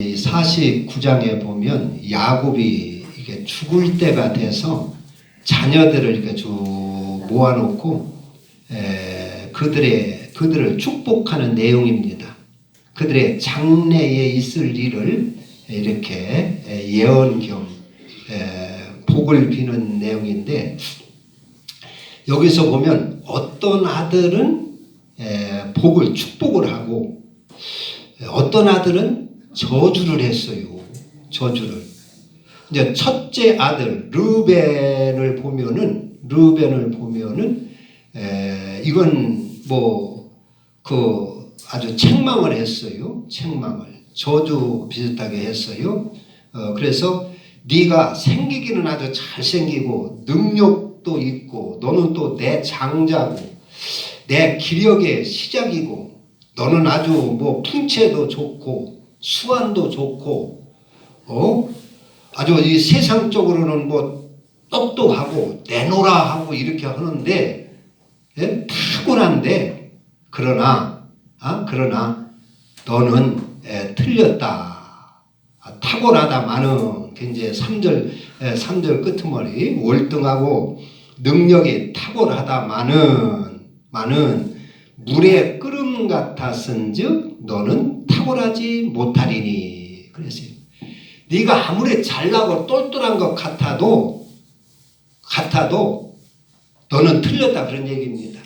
이 49장에 보면 야곱이 이게 죽을 때가 돼서 자녀들을 이렇게 쭉 모아놓고 그들을 축복하는 내용입니다. 그들의 장래에 있을 일을 이렇게 예언 겸 복을 비는 내용인데, 여기서 보면 어떤 아들은 축복을 하고 어떤 아들은 저주를 했어요. 저주를. 이제 첫째 아들 르벤을 보면은 이건 아주 책망을 했어요. 저주 비슷하게 했어요. 그래서 네가 생기기는 아주 잘생기고 능력도 있고 너는 또 내 장자고 내 기력의 시작이고 너는 아주 풍채도 좋고 수완도 좋고 아주 이 세상적으로는 똑똑하고 내노라 하고 이렇게 하는데 탁월한데 그러나 너는 틀렸다. 탁월하다마는 이제 3절 끄트머리 월등하고 능력이 탁월하다마는 물의 끓음 같았은즉 너는 탁월하지 못하리니. 그랬어요. 네가 아무리 잘나고 똘똘한 것 같아도 너는 틀렸다 그런 얘기입니다.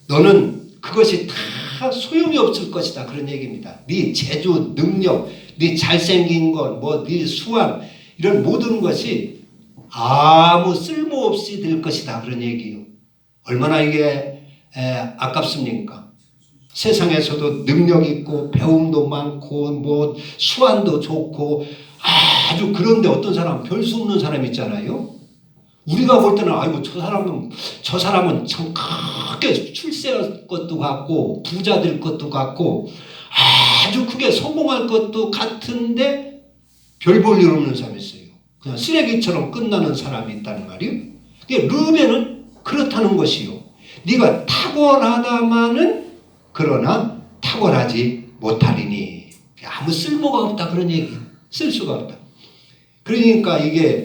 너는 그것이 다 소용이 없을 것이다 그런 얘기입니다. 네 재주, 능력, 네 잘생긴 것, 네 수완 이런 모든 것이 아무 쓸모없이 될 것이다 그런 얘기예요. 얼마나 이게 아깝습니까? 세상에서도 능력 있고 배움도 많고 수완도 좋고 아주 그런데 어떤 사람 별 수 없는 사람 있잖아요. 우리가 볼 때는 아이고 저 사람은 참 크게 출세할 것도 같고 부자 될 것도 같고 아주 크게 성공할 것도 같은데 별 볼 일 없는 사람이 있어요. 그냥 쓰레기처럼 끝나는 사람이 있다는 말이에요. 르벤은 그렇다는 것이요. 네가 탁월하다마는 그러나 탁월하지 못하리니. 아무 쓸모가 없다 그런 얘기. 쓸 수가 없다. 그러니까 이게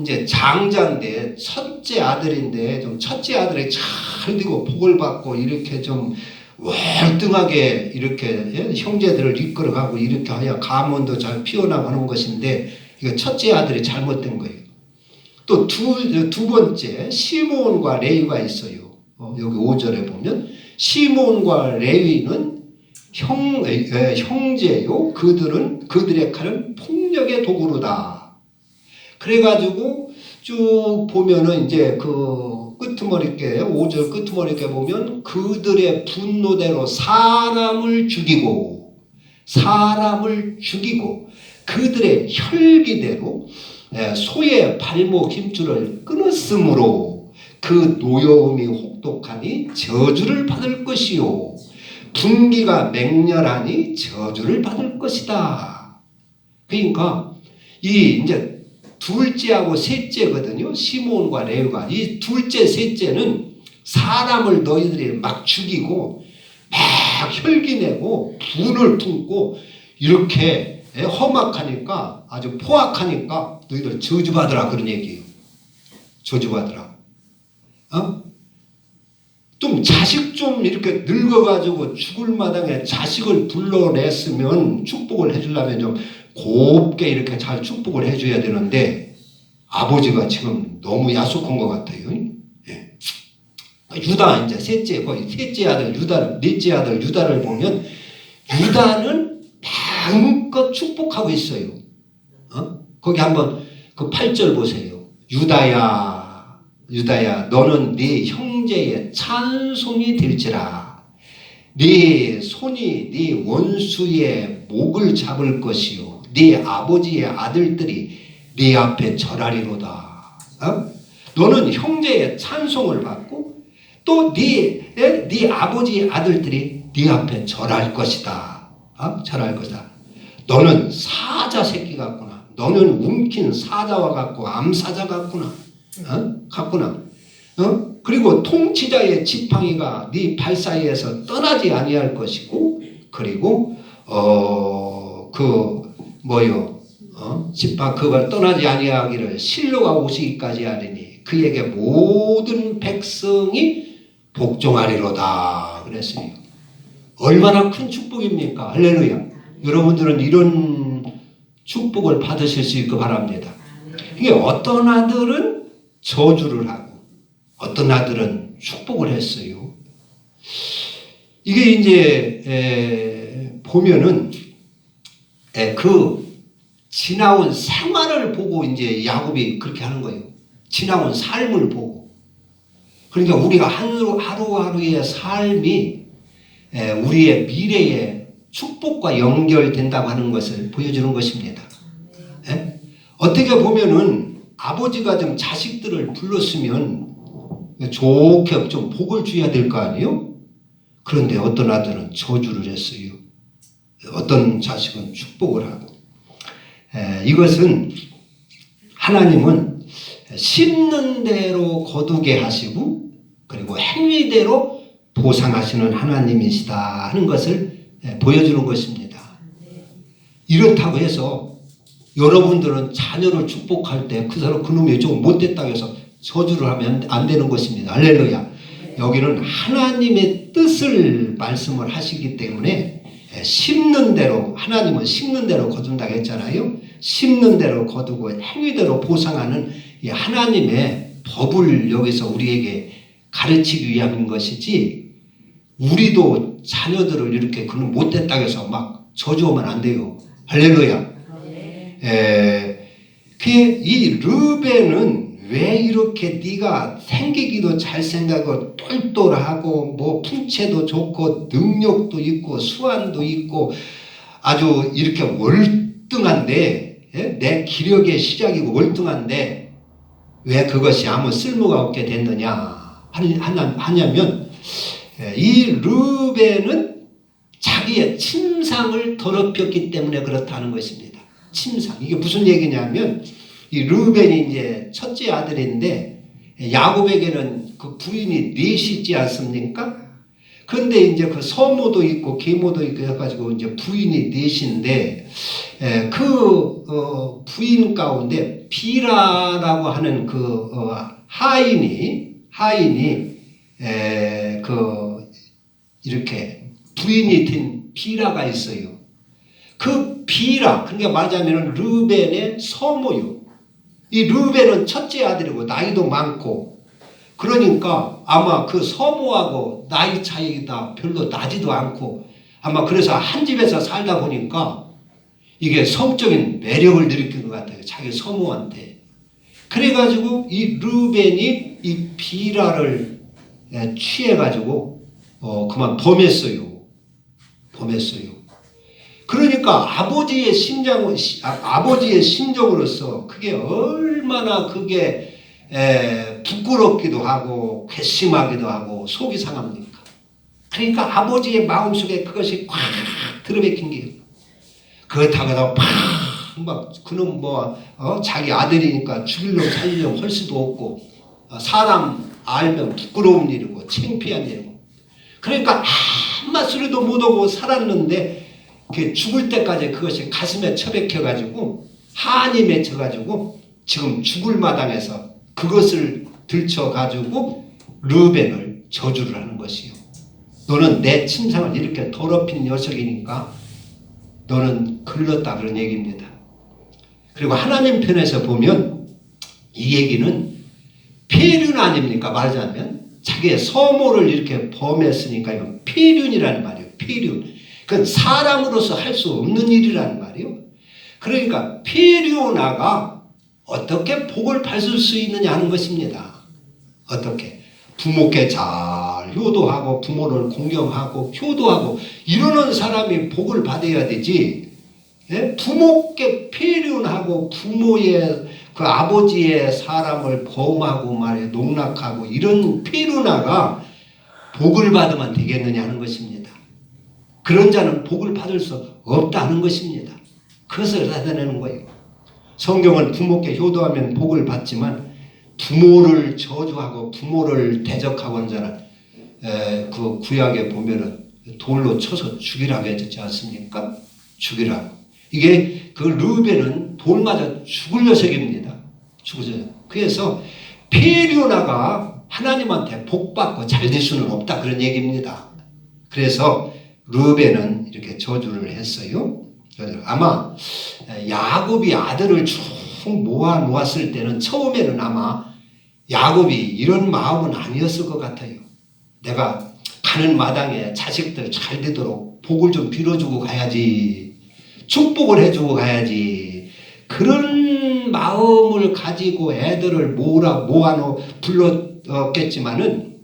이제 장자인데 첫째 아들인데 좀 첫째 아들이 잘 되고 복을 받고 이렇게 좀 월등하게 이렇게 형제들을 이끌어가고 이렇게 해야 가문도 잘 피어나고 하는 것인데 이거 첫째 아들이 잘못된 거예요. 또 두 번째 시므온과 레위가 있어요. 여기 5절에 보면 시므온과 레위는 형제요. 그들의 칼은 폭력의 도구로다. 그래가지고 쭉 보면은 이제 그 끄트머리께 5절 끄트머리께 보면 그들의 분노대로 사람을 죽이고 그들의 혈기대로 소의 발목 힘줄을 끊었으므로 그 노여움이 혹독하니 저주를 받을 것이요 분기가 맹렬하니 저주를 받을 것이다. 그러니까 이 이제 둘째하고 셋째거든요. 시므온과 레위가. 이 둘째 셋째는 사람을 너희들이 막 죽이고 막 혈기내고 분을 품고 이렇게 험악하니까 아주 포악하니까 너희들 저주받으라 그런 얘기예요. 저주받으라. 좀 자식 좀 이렇게 늙어가지고 죽을 마당에 자식을 불러냈으면 축복을 해주려면 좀 곱게 이렇게 잘 축복을 해줘야 되는데 아버지가 지금 너무 야속한 것 같아요. 유다 이제 셋째 아들 유다, 넷째 아들 유다를 보면 유다는 마음껏 축복하고 있어요. 거기 한번 그 8절 보세요. 유다야 너는 네 형제의 찬송이 될지라. 네 손이 네 원수의 목을 잡을 것이요 네 아버지의 아들들이 네 앞에 절하리로다. 너는 형제의 찬송을 받고 또 네 아버지의 아들들이 네 앞에 절할 것이다. 절할 것이다. 너는 사자 새끼 같구나. 너는 움킨 사자와 같고 암사자 같구나. 그리고 통치자의 지팡이가 네 발 사이에서 떠나지 아니할 것이고, 그리고 지파 그걸 떠나지 아니하기를 실로가 오시기까지 하리니 그에게 모든 백성이 복종하리로다 그랬어요. 얼마나 큰 축복입니까? 할렐루야. 여러분들은 이런 축복을 받으실 수 있고 바랍니다. 이게 어떤 아들은 저주를 하고 어떤 아들은 축복을 했어요. 이게 이제 보면은 그 지나온 생활을 보고 이제 야곱이 그렇게 하는 거예요. 지나온 삶을 보고. 그러니까 우리가 하루하루의 삶이 우리의 미래의 축복과 연결된다고 하는 것을 보여주는 것입니다. 어떻게 보면은 아버지가 좀 자식들을 불렀으면 좋게 좀 복을 줘야 될 거 아니에요? 그런데 어떤 아들은 저주를 했어요. 어떤 자식은 축복을 하고. 이것은 하나님은 심는 대로 거두게 하시고 그리고 행위대로 보상하시는 하나님이시다 하는 것을 보여주는 것입니다. 이렇다고 해서 여러분들은 자녀를 축복할 때 그 사람 그놈이 좀 못됐다고 해서 저주를 하면 안 되는 것입니다. 할렐루야. 여기는 하나님의 뜻을 말씀을 하시기 때문에 심는 대로 하나님은 심는 대로 거둔다고 했잖아요. 심는 대로 거두고 행위대로 보상하는 이 하나님의 법을 여기서 우리에게 가르치기 위함인 것이지 우리도 자녀들을 이렇게 그는 못됐다고 해서 막 저주하면 안 돼요. 할렐루야. 이 르벤은 왜 이렇게 네가 생기기도 잘생기고 똘똘하고 뭐 풍채도 좋고 능력도 있고 수완도 있고 아주 이렇게 월등한데 내 기력의 시작이고 월등한데 왜 그것이 아무 쓸모가 없게 됐느냐 하냐면 이 르벤은 자기의 침상을 더럽혔기 때문에 그렇다는 것입니다. 침상. 이게 무슨 얘기냐면 이 르벤이 이제 첫째 아들인데 야곱에게는 그 부인이 넷이 있지 않습니까? 그런데 이제 그 서모도 있고 계모도 있고 해가지고 이제 부인이 넷인데 부인 가운데 비라라고 하는 하인이 이렇게 부인이 된 비라가 있어요. 그 비라 그러니까 말하자면 르벤의 서모요. 이 르벤은 첫째 아들이고 나이도 많고 그러니까 아마 그 서모하고 나이 차이가 별로 나지도 않고 아마 그래서 한 집에서 살다 보니까 이게 성적인 매력을 느낀 것 같아요. 자기 서모한테. 그래가지고 이 르벤이 이 비라를 취해가지고 그만 범했어요. 그러니까 아버지의 심정으로서 그게 얼마나 그게 부끄럽기도 하고 괘씸하기도 하고 속이 상합니까? 그러니까 아버지의 마음속에 그것이 꽉 들어박힌 게 그렇다고 해서 막 그놈 자기 아들이니까 죽이려고 살리려고 할 수도 없고 사람 알면 부끄러운 일이고 창피한 일이고 그러니까 아무 소리도 못하고 살았는데 죽을 때까지 그것이 가슴에 처박혀가지고 한이 맺혀가지고 지금 죽을 마당에서 그것을 들춰가지고 르벤을 저주를 하는 것이요. 너는 내 침상을 이렇게 더럽힌 녀석이니까 너는 글렀다 그런 얘기입니다. 그리고 하나님 편에서 보면 이 얘기는 폐륜 아닙니까? 말하자면 자기의 서모를 이렇게 범했으니까 이건 폐륜이라는 말이에요. 폐륜. 그건 사람으로서 할 수 없는 일이라는 말이에요. 그러니까 폐륜아가 어떻게 복을 받을 수 있느냐 하는 것입니다. 어떻게? 부모께 잘 효도하고 부모를 공경하고 효도하고 이러는 사람이 복을 받아야 되지. 부모께 폐륜하고 부모의 그 아버지의 사람을 범하고 말이에요. 농락하고 이런 폐륜아가 복을 받으면 되겠느냐 하는 것입니다. 그런 자는 복을 받을 수 없다는 것입니다. 그것을 나타내는 거예요. 성경은 부모께 효도하면 복을 받지만 부모를 저주하고 부모를 대적하고 하는 자는 그 구약에 보면은 돌로 쳐서 죽이라고 했지 않습니까? 죽이라고. 이게 그 르우벤은 돌 맞아 죽을 녀석입니다. 죽을 녀석. 그래서 페류나가 하나님한테 복받고 잘 될 수는 없다 그런 얘기입니다. 그래서 르우벤은 이렇게 저주를 했어요. 아마 야곱이 아들을 쭉 모아 놓았을 때는 처음에는 아마 야곱이 이런 마음은 아니었을 것 같아요. 내가 가는 마당에 자식들 잘 되도록 복을 좀 빌어주고 가야지, 축복을 해주고 가야지, 그런 마음을 가지고 애들을 모아놓 불렀겠지만은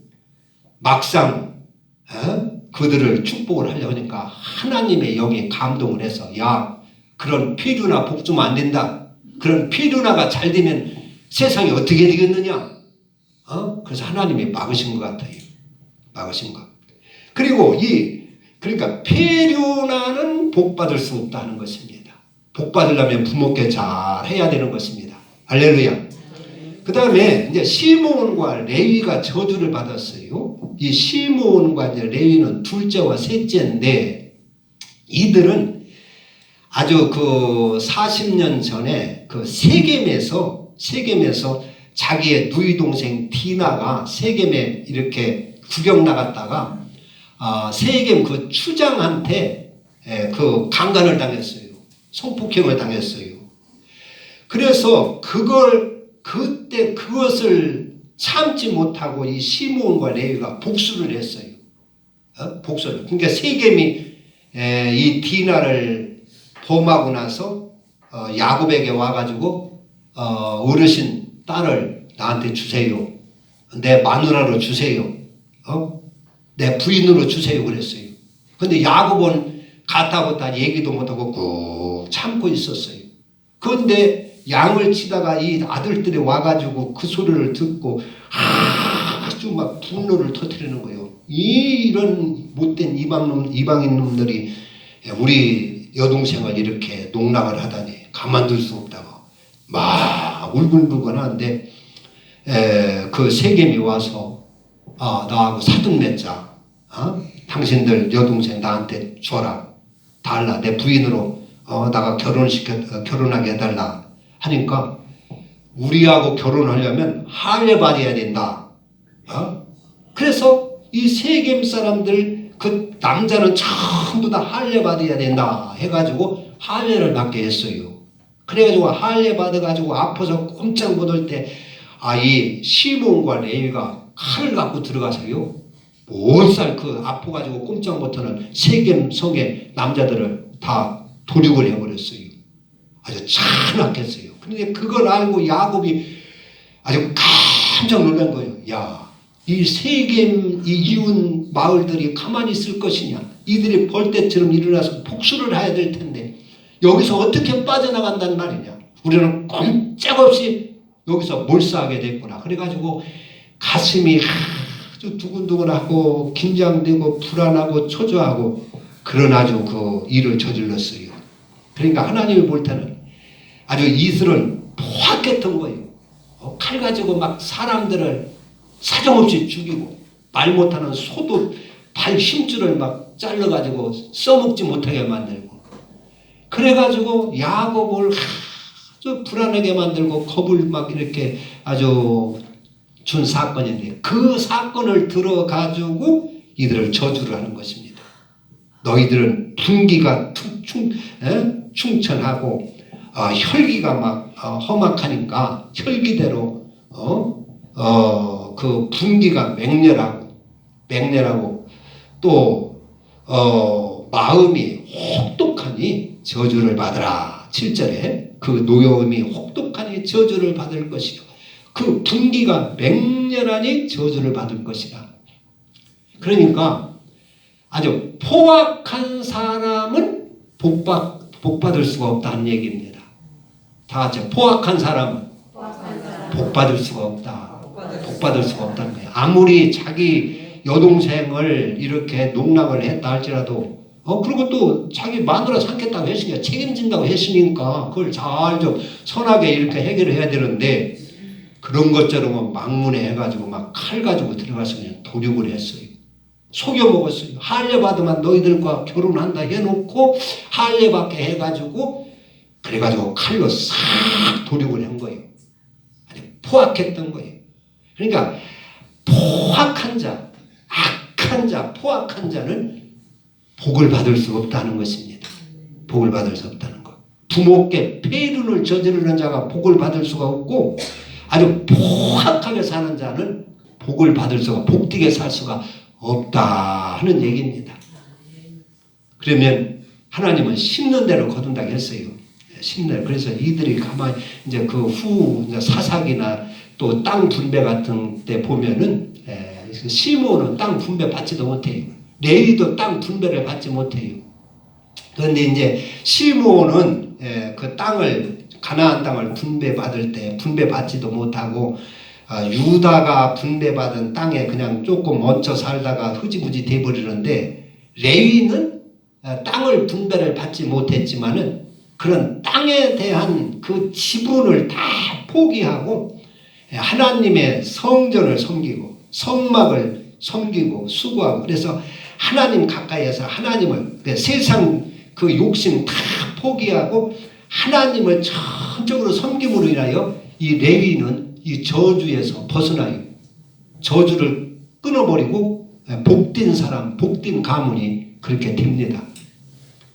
막상 그들을 축복을 하려고 하니까 하나님의 영이 감동을 해서, 야, 그런 페류나 복 주면 안 된다. 그런 페류나가 잘 되면 세상이 어떻게 되겠느냐. 그래서 하나님이 막으신 것 같아요. 막으신 것. 그리고 그러니까 페류나는 복 받을 수 없다는 것입니다. 복 받으려면 부모께 잘 해야 되는 것입니다. 할렐루야. 그 다음에 이제 시므온과 레위가 저주를 받았어요. 이 시므온과 이제 레위는 둘째와 셋째인데, 이들은 아주 그 40년 전에 그 세겜에서 자기의 누이 동생 디나가 세겜에 이렇게 구경 나갔다가 세겜 그 추장한테 그 강간을 당했어요. 성폭행을 당했어요. 그래서 그때 그것을 참지 못하고 이 시므온과 레위가 복수를 했어요. 복수를. 그러니까 세겜이 이 디나를 범하고 나서 야곱에게 와가지고 어르신 딸을 나한테 주세요. 내 마누라로 주세요. 내 부인으로 주세요 그랬어요. 근데 야곱은 가타부타 얘기도 못하고 꾹 참고 있었어요. 그런데 양을 치다가 이 아들들이 와가지고 그 소리를 듣고 아주 막 분노를 터뜨리는 거예요. 이런 못된 이방인 놈들이 우리 여동생을 이렇게 농락을 하다니 가만둘 수 없다고 막 울분불분 하는데, 그 세겜이 와서 나하고 사돈 맺자. 당신들 여동생 나한테 줘라. 달라. 내 부인으로 나가 결혼하게 해달라 하니까, 우리하고 결혼하려면 할례 받아야 된다. 그래서 이 세겜 사람들 그 남자는 전부 다 할례 받아야 된다 해가지고 할례를 받게 했어요. 그래가지고 할례 받아가지고 아파서 꼼짝 못할 때 이 시몬과 레위가 칼을 갖고 들어가서요, 몰살 그 아파가지고 꼼짝 못하는 세겜 성의 남자들을 다 도륙을 해버렸어요. 아주 잔악했어요. 그런데 그걸 알고 야곱이 아주 깜짝 놀란 거예요. 야, 이 세겜 이 이웃 마을들이 가만히 있을 것이냐? 이들이 벌떼처럼 일어나서 복수를 해야 될 텐데 여기서 어떻게 빠져나간단 말이냐? 우리는 꼼짝없이 여기서 몰사하게 됐구나. 그래가지고 가슴이 아주 두근두근하고 긴장되고 불안하고 초조하고 그런 아주 그 일을 저질렀어요. 그러니까 하나님이 볼 때는 아주 이슬은 포악했던 거예요. 칼 가지고 막 사람들을 사정없이 죽이고, 말 못하는 소도 발 힘줄을 막 잘라가지고 써먹지 못하게 만들고, 그래가지고 야곱을 아주 불안하게 만들고 겁을 막 이렇게 아주 준 사건인데, 그 사건을 들어가지고 이들을 저주를 하는 것입니다. 너희들은 분기가 충천하고 혈기가 막 험악하니까 혈기대로 그 분기가 맹렬하고 또 마음이 혹독하니 저주를 받으라. 7절에 그 노여움이 혹독하니 저주를 받을 것이요, 그 분기가 맹렬하니 저주를 받을 것이다. 그러니까 아주 포악한 사람은 복 받을 수가 없다는 얘기입니다. 다 같이 포악한 사람은 복 받을 수가 없다. 복 받을 수가 없다는 거예요. 아무리 자기 여동생을 이렇게 농락을 했다 할지라도 그리고 또 자기 마누라 삼겠다고 했으니까 책임진다고 했으니까 그걸 잘 좀 선하게 이렇게 해결을 해야 되는데, 그런 것처럼 막문에 해가지고 막 칼 가지고 들어가서 그냥 도륙을 했어요. 속여먹었어요. 할례 받으면 너희들과 결혼한다 해놓고 할례 받게 해가지고 그래가지고 칼로 싹 도륙을 한 거예요. 아주 포악했던 거예요. 그러니까 포악한 자, 악한 자, 포악한 자는 복을 받을 수 없다는 것입니다. 복을 받을 수 없다는 것. 부모께 폐륜을 저지르는 자가 복을 받을 수가 없고 아주 포악하게 사는 자는 복을 받을 수가, 복되게 살 수가 없다 하는 얘기입니다. 그러면 하나님은 심는 대로 거둔다고 했어요. 심는. 그래서 이들이 가만히 이제 그 후 사사기나 또 땅 분배 같은 때 보면은 시므온은 땅 분배 받지도 못해요. 레위도 땅 분배를 받지 못해요. 그런데 이제 시므온은 그 땅을 가나안 땅을 분배받을 때 분배받지도 못하고 유다가 분배받은 땅에 그냥 조금 얹혀 살다가 흐지부지 돼버리는데 레위는 땅을 분배를 받지 못했지만은 그런 땅에 대한 그 지분을 다 포기하고 하나님의 성전을 섬기고 성막을 섬기고 수고하고 그래서 하나님 가까이에서 하나님을 세상 그 욕심 다 포기하고 하나님을 전적으로 섬김으로 인하여 이 레위는 이 저주에서 벗어나요. 저주를 끊어버리고 복된 사람, 복된 가문이 그렇게 됩니다.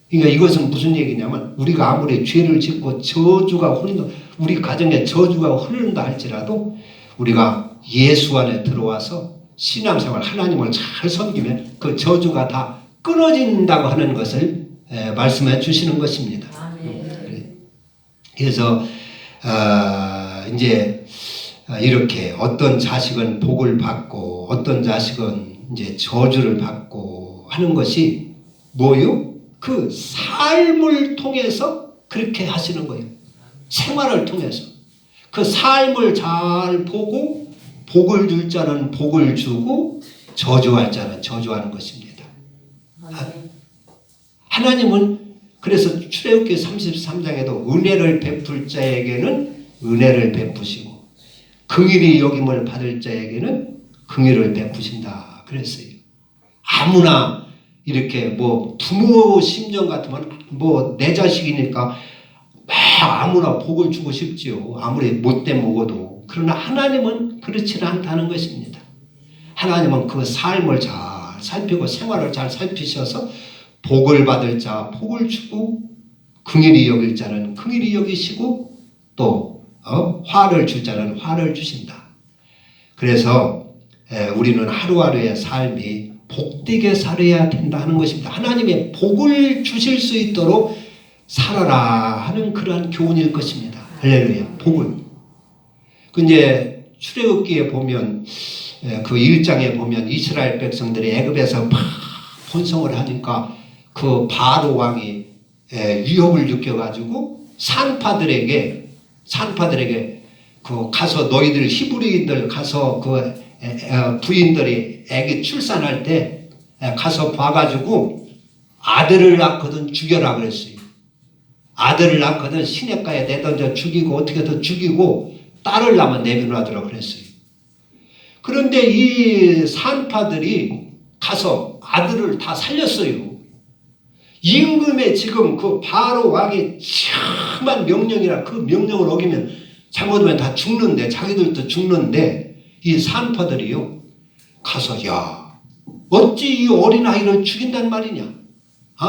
그러니까 이것은 무슨 얘기냐면 우리가 아무리 죄를 짓고 저주가 흐른다, 우리 가정에 저주가 흐른다 할지라도 우리가 예수 안에 들어와서 신앙생활 하나님을 잘 섬기면 그 저주가 다 끊어진다고 하는 것을 말씀해 주시는 것입니다. 그래서 이제 이렇게 어떤 자식은 복을 받고 어떤 자식은 이제 저주를 받고 하는 것이 뭐요? 그 삶을 통해서 그렇게 하시는 거예요. 생활을 통해서. 그 삶을 잘 보고 복을 줄 자는 복을 주고 저주할 자는 저주하는 것입니다. 하나님은 그래서 출애굽기 33장에도 은혜를 베풀 자에게는 은혜를 베푸시고 긍휼히 여김을 받을 자에게는 긍휼을 베푸신다 그랬어요. 아무나 이렇게 뭐 부모 심정 같으면 뭐 내 자식이니까 아무나 복을 주고 싶지요. 아무리 못돼 먹어도. 그러나 하나님은 그렇지는 않다는 것입니다. 하나님은 그 삶을 잘 살피고 생활을 잘 살피셔서 복을 받을 자 복을 주고 긍휼히 여길 자는 긍휼히 여기시고 또 화를 줄 자는 화를 주신다. 그래서 우리는 하루하루의 삶이 복되게 살아야 된다는 것입니다. 하나님의 복을 주실 수 있도록 살아라 하는 그러한 교훈일 것입니다. 할렐루야. 복을. 그 이제 출애굽기에 보면 그 1장에 보면 이스라엘 백성들이 애굽에서 막 번성을 하니까 그 바로 왕이 위협을 느껴가지고 산파들에게 그 가서 너희들 히브리인들 가서 그 부인들이 애기 출산할 때 가서 봐가지고 아들을 낳거든 죽여라 그랬어요. 아들을 낳거든 시냇가에 내던져 죽이고 어떻게든 죽이고 딸을 낳으면 내려놔두라 그랬어요. 그런데 이 산파들이 가서 아들을 다 살렸어요. 임금의 지금 그 바로 왕의 참한 명령이라 그 명령을 어기면 잘못하면 다 죽는데 자기들도 죽는데 이 산파들이요 가서 야 어찌 이 어린아이를 죽인단 말이냐.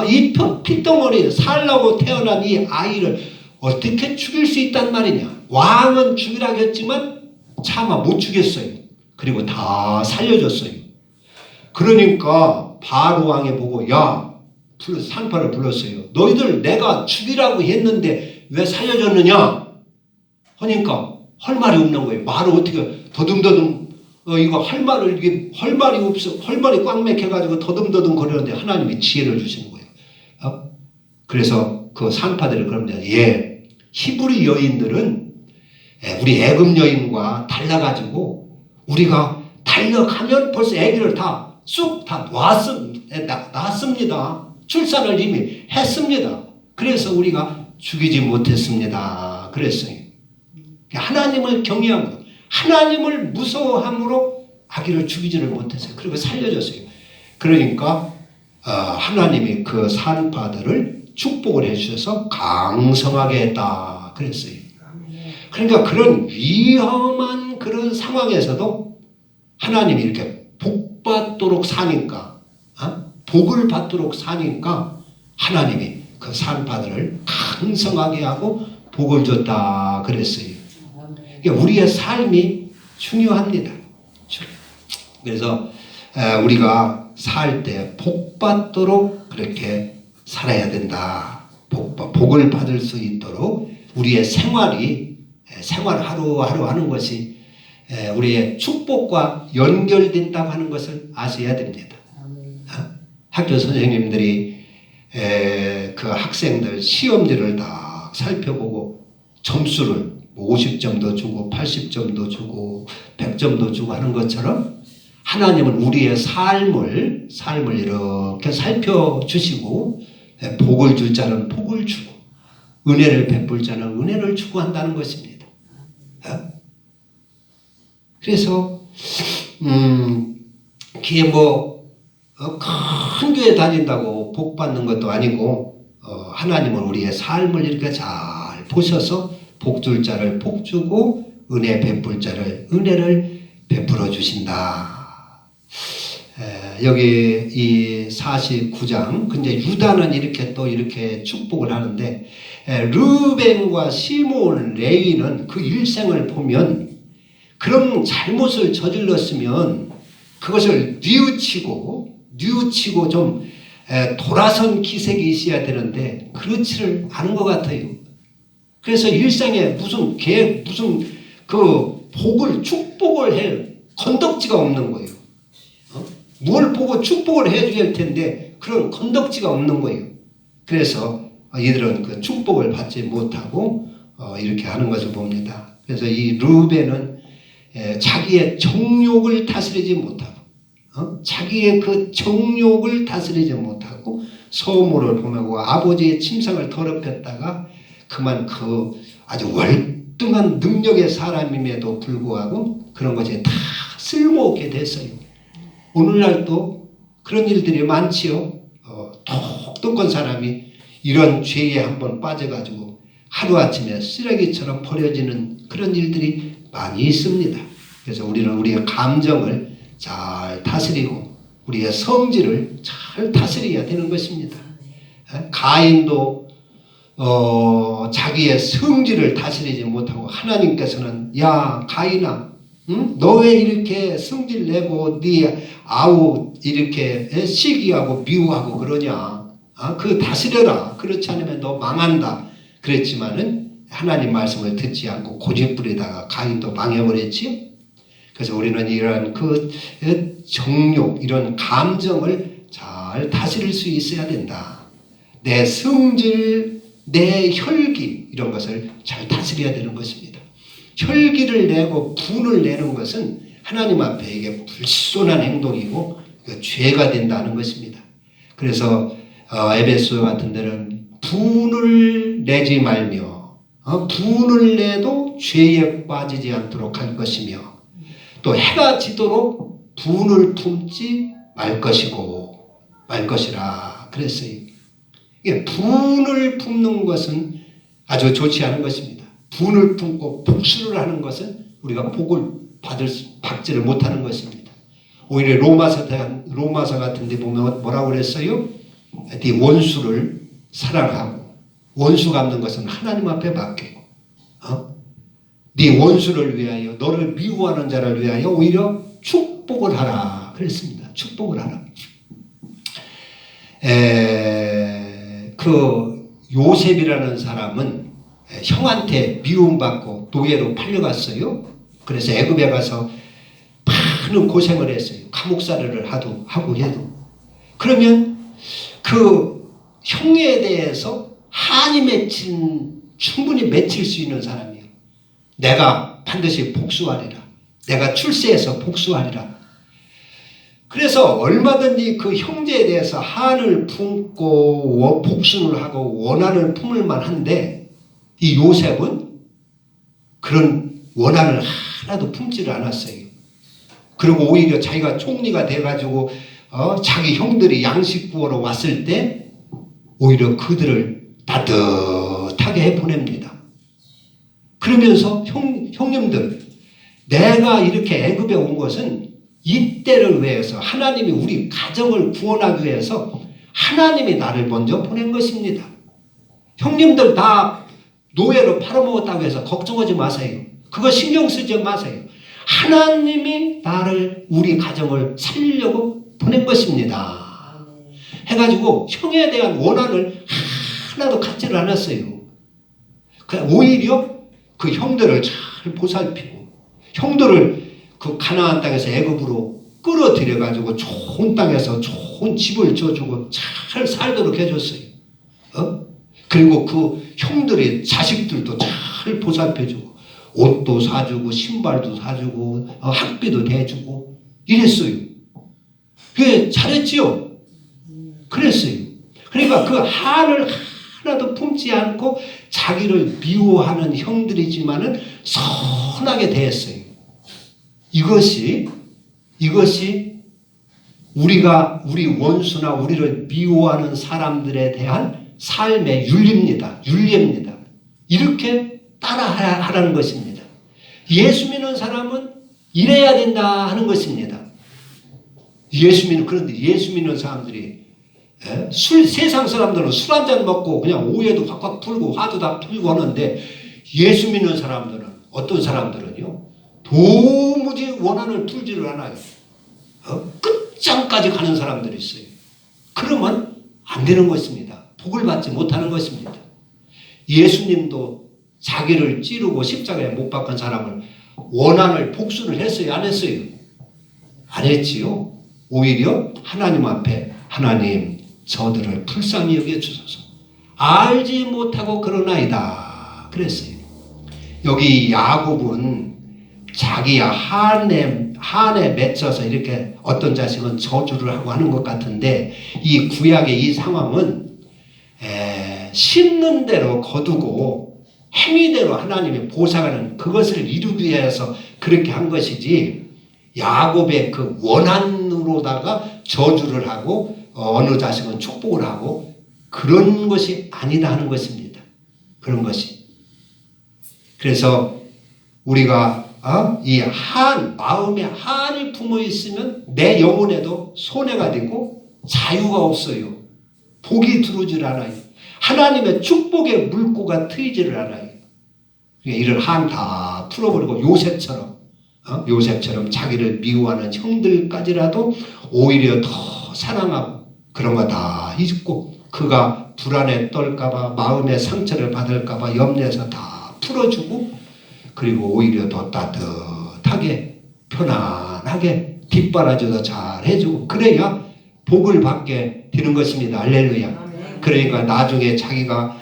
이 핏덩어리에 살라고 태어난 이 아이를 어떻게 죽일 수 있단 말이냐. 왕은 죽이라고 했지만 차마 못 죽였어요. 그리고 다 살려줬어요. 그러니까 바로 왕이 보고 야 산파를 불렀어요. 너희들 내가 죽이라고 했는데 왜 살려줬느냐 하니까 할 말이 없는 거예요. 말을 어떻게 더듬더듬 이거 할 말을 이게 할 말이 없어 할 말이 꽉 막혀가지고 더듬더듬 거리는데 하나님이 지혜를 주시는 거예요. 그래서 그 산파들이 그럽니다. 예, 히브리 여인들은 우리 애굽 여인과 달라가지고 우리가 달려가면 벌써 아기를 다 쑥 다 낳았습니다. 출산을 이미 했습니다. 그래서 우리가 죽이지 못했습니다. 그랬어요. 하나님을 경외함으로 하나님을 무서워함으로 아기를 죽이지를 못했어요. 그리고 살려줬어요. 그러니까 하나님이 그 산파들을 축복을 해주셔서 강성하게 했다 그랬어요. 그러니까 그런 위험한 그런 상황에서도 하나님이 이렇게 복받도록 사니까, 복을 받도록 사니까 하나님이 그 산파들을 강성하게 하고 복을 줬다 그랬어요. 그러니까 우리의 삶이 중요합니다. 그래서 우리가 살 때 복받도록 그렇게 살아야 된다. 복을 받을 수 있도록 우리의 생활 하루하루 하는 것이 우리의 축복과 연결된다고 하는 것을 아셔야 됩니다. 학교 선생님들이 그 학생들 시험지를 다 살펴보고 점수를 50점도 주고 80점도 주고 100점도 주고 하는 것처럼 하나님은 우리의 삶을 이렇게 살펴주시고 복을 줄 자는 복을 주고 은혜를 베풀 자는 은혜를 추구한다는 것입니다. 그래서 그게 큰 교회 다닌다고 복 받는 것도 아니고 하나님은 우리의 삶을 이렇게 잘 보셔서 복 줄 자를 복 주고 은혜 베풀 자를 은혜를 베풀어 주신다. 여기 이 49장 근데 유다는 이렇게 축복을 하는데 르벤과 시몬 레위는 그 일생을 보면 그런 잘못을 저질렀으면 그것을 뉘우치고 좀 돌아선 기색이 있어야 되는데 그렇지를 않은 것 같아요. 그래서 일생에 무슨 그 축복을 할 건덕지가 없는 거예요. 뭘 보고 축복을 해줘야 할 텐데 그런 건덕지가 없는 거예요. 그래서 이들은 그 축복을 받지 못하고 이렇게 하는 것을 봅니다. 그래서 이 르벤은 자기의 정욕을 다스리지 못하고 자기의 그 정욕을 다스리지 못하고 소모를 범하고 아버지의 침상을 더럽혔다가 그만 그 아주 월등한 능력의 사람임에도 불구하고 그런 것이 다 쓸모없게 됐어요. 오늘날도 그런 일들이 많지요. 똑똑한 사람이 이런 죄에 한번 빠져가지고 하루아침에 쓰레기처럼 버려지는 그런 일들이 많이 있습니다. 그래서 우리는 우리의 감정을 잘 다스리고 우리의 성질을 잘 다스려야 되는 것입니다. 가인도 자기의 성질을 다스리지 못하고 하나님께서는 야 가인아 너 왜 이렇게 성질 내고 네 아우 이렇게 시기하고 미워하고 그러냐 그거 다스려라 그렇지 않으면 너 망한다 그랬지만은 하나님 말씀을 듣지 않고 고집부리다가 가인도 망해버렸지요. 그래서 우리는 이런 그 정욕 이런 감정을 잘 다스릴 수 있어야 된다. 내 성질 내 혈기 이런 것을 잘 다스려야 되는 것입니다. 혈기를 내고 분을 내는 것은 하나님 앞에 이게 불손한 행동이고 죄가 된다는 것입니다. 그래서 에베소 같은 데는 분을 내지 말며 분을 내도 죄에 빠지지 않도록 할 것이며 또 해가 지도록 분을 품지 말 것이라 그랬어요. 이게 분을 품는 것은 아주 좋지 않은 것입니다. 분을 품고 복수를 하는 것은 우리가 복을 받지를 못하는 것입니다. 오히려 로마서 같은 데 보면 뭐라고 그랬어요? 네 원수를 사랑하고 원수 갚는 것은 하나님 앞에 맡기고 네 원수를 위하여 너를 미워하는 자를 위하여 오히려 축복을 하라 그랬습니다. 축복을 하라. 그 요셉이라는 사람은 형한테 미움받고 노예로 팔려갔어요. 그래서 애굽에 가서 많은 고생을 했어요. 감옥살이를 하고 해도. 그러면 그 형에 대해서 한이 충분히 맺힐 수 있는 사람이에요. 내가 반드시 복수하리라. 내가 출세해서 복수하리라. 그래서 얼마든지 그 형제에 대해서 한을 품고 복수를 하고 원한을 품을 만한데 이 요셉은 그런 원한을 하나도 품지를 않았어요. 그리고 오히려 자기가 총리가 돼가지고 자기 형들이 양식 구하러 왔을 때 오히려 그들을 따뜻하게 해 보냅니다. 그러면서 형님들, 내가 이렇게 애굽에 온 것은 이때를 위해서, 하나님이 우리 가정을 구원하기 위해서 하나님이 나를 먼저 보낸 것입니다. 형님들 다 노예로 팔아먹었다고 해서 걱정하지 마세요. 그거 신경 쓰지 마세요. 하나님이 나를, 우리 가정을 살리려고 보낸 것입니다. 해가지고 형에 대한 원한을 하나도 갖지를 않았어요. 오히려 그 형들을 잘 보살피고 형들을 그 가나안 땅에서 애굽으로 끌어들여 가지고 좋은 땅에서 좋은 집을 줘주고 잘 살도록 해줬어요. 그리고 그 형들의 자식들도 잘 보살펴주고 옷도 사주고 신발도 사주고 학비도 대주고 이랬어요. 그게 잘했지요. 그랬어요. 그러니까 그 한을 하나도 품지 않고 자기를 미워하는 형들이지만은 선하게 대했어요. 이것이 우리 원수나 우리를 미워하는 사람들에 대한 삶의 윤리입니다. 이렇게 따라하라는 것입니다. 예수 믿는 사람은 이래야 된다 하는 것입니다. 그런데 예수 믿는 사람들이 세상 사람들은 술 한잔 먹고 그냥 오해도 확확 풀고 화도 다 풀고 하는데 예수 믿는 사람들은, 어떤 사람들은요, 도무지 원한을 풀지를 않아요. 끝장까지 가는 사람들이 있어요. 그러면 안 되는 것입니다. 복을 받지 못하는 것입니다. 예수님도 자기를 찌르고 십자가에 못 박은 사람을 원한을 복수를 했어요? 안 했어요? 안 했지요. 오히려 하나님 앞에, 하나님 저들을 불쌍히 여겨주소서, 알지 못하고 그러나이다 그랬어요. 여기 야곱은 자기 한에 맺혀서 이렇게 어떤 자식은 저주를 하고 하는 것 같은데, 이 구약의 이 상황은 심는 대로 거두고 행위대로 하나님이 보상하는 그것을 이루기 위해서 그렇게 한 것이지, 야곱의 그 원한으로다가 저주를 하고 어느 자식은 축복을 하고 그런 것이 아니다 하는 것입니다. 그런 것이. 그래서 우리가 이 마음에 한이 품어 있으면 내 영혼에도 손해가 되고 자유가 없어요. 복이 들어오질 않아요. 하나님의 축복의 물꼬가 트이지를 않아요. 이런 한 다 풀어버리고 요셉처럼 자기를 미워하는 형들까지라도 오히려 더 사랑하고 그런 거 다 잊고, 그가 불안에 떨까봐, 마음의 상처를 받을까봐 염려해서 다 풀어주고, 그리고 오히려 더 따뜻하게 편안하게 뒷바라지도 잘 해주고, 그래야 복을 받게 되는 것입니다. 할렐루야. 그러니까 나중에 자기가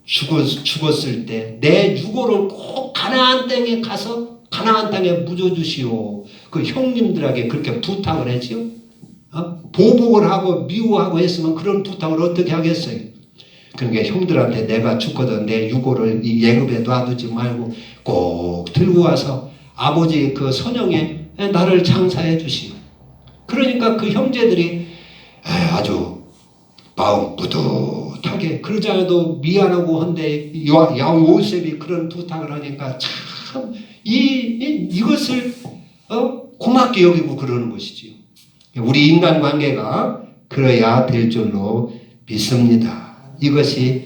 죽었을 때 내 유고를 꼭 가나안 땅에 가서 가나안 땅에 묻어주시오. 그 형님들에게 그렇게 부탁을 했지요. 보복을 하고 미워하고 했으면 그런 부탁을 어떻게 하겠어요. 그러니까 형들한테 내가 죽거든 내 유고를 이 애굽에 놔두지 말고 꼭 들고 와서 아버지 그 선영에 나를 장사해 주시오. 그러니까 그 형제들이 아주 마음 뿌듯하게, 그러지 않아도 미안하고 한데 요셉이 그런 부탁을 하니까 참 이것을 고맙게 여기고 그러는 것이지요. 우리 인간관계가 그래야 될 줄로 믿습니다. 이것이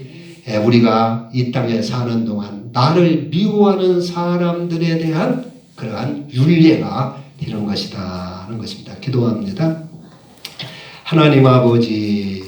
우리가 이 땅에 사는 동안 나를 미워하는 사람들에 대한 그러한 윤례가 되는 것이다 하는 것입니다. 기도합니다. 하나님 아버지,